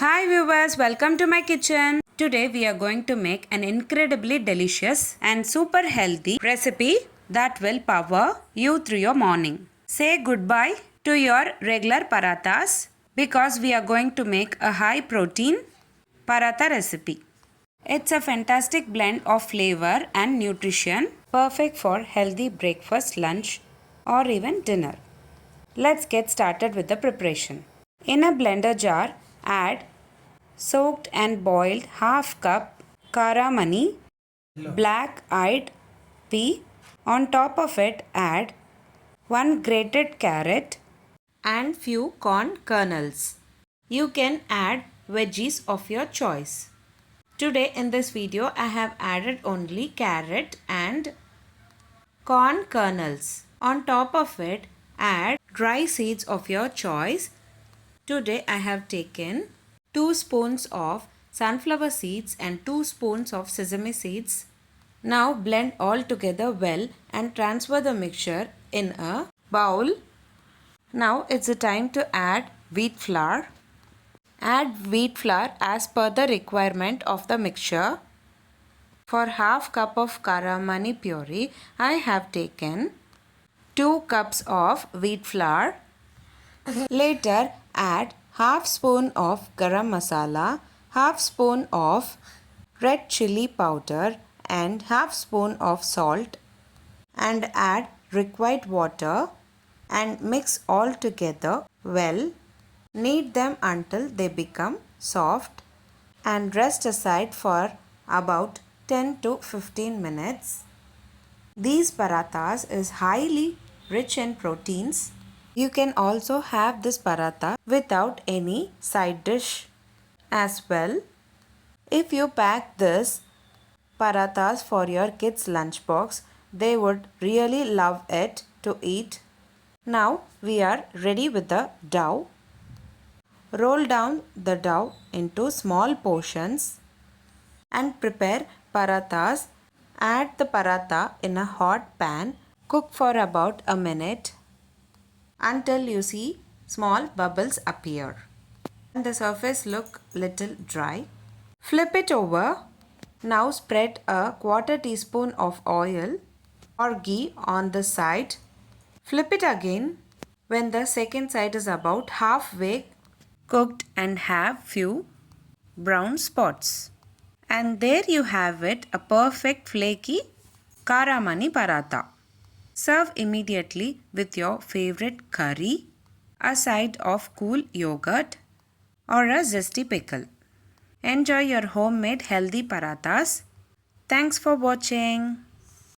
Hi viewers, welcome to my kitchen. Today we are going to make an incredibly delicious and super healthy recipe that will power you through your morning. Say goodbye to your regular parathas because we are going to make a high protein paratha recipe. It's a fantastic blend of flavor and nutrition, perfect for healthy breakfast, lunch or even dinner. Let's get started with the preparation. In a blender jar, add soaked and boiled half cup Karamani Blackeyed Pea. On top of it, add 1 grated carrot and few corn kernels. You can add veggies of your choice. Today in this video I have added only carrot and corn kernels. On top of it, add dry seeds of your choice. Today I have taken 2 spoons of sunflower seeds and 2 spoons of sesame seeds. Now blend all together well and transfer the mixture in a bowl. Now it's the time to add wheat flour. Add wheat flour as per the requirement of the mixture. For half cup of Karamani puree, I have taken 2 cups of wheat flour. Later, add half spoon of garam masala, half spoon of red chili powder and half spoon of salt and add required water and mix all together well. Knead them until they become soft and rest aside for about 10 to 15 minutes. These parathas is highly rich in proteins. You can also have this paratha without any side dish as well. If you pack this parathas for your kids' lunchbox, they would really love it to eat. Now we are ready with the dough. Roll down the dough into small portions and prepare parathas. Add the paratha in a hot pan. Cook for about a minute until you see small bubbles appear and the surface look little dry. Flip it over. Now spread a quarter teaspoon of oil or ghee on the side. Flip it again when the second side is about halfway cooked and have few brown spots. And there you have it, a perfect flaky Karamani Paratha. Serve immediately with your favorite curry, a side of cool yogurt or a zesty pickle. Enjoy your homemade healthy parathas. Thanks for watching.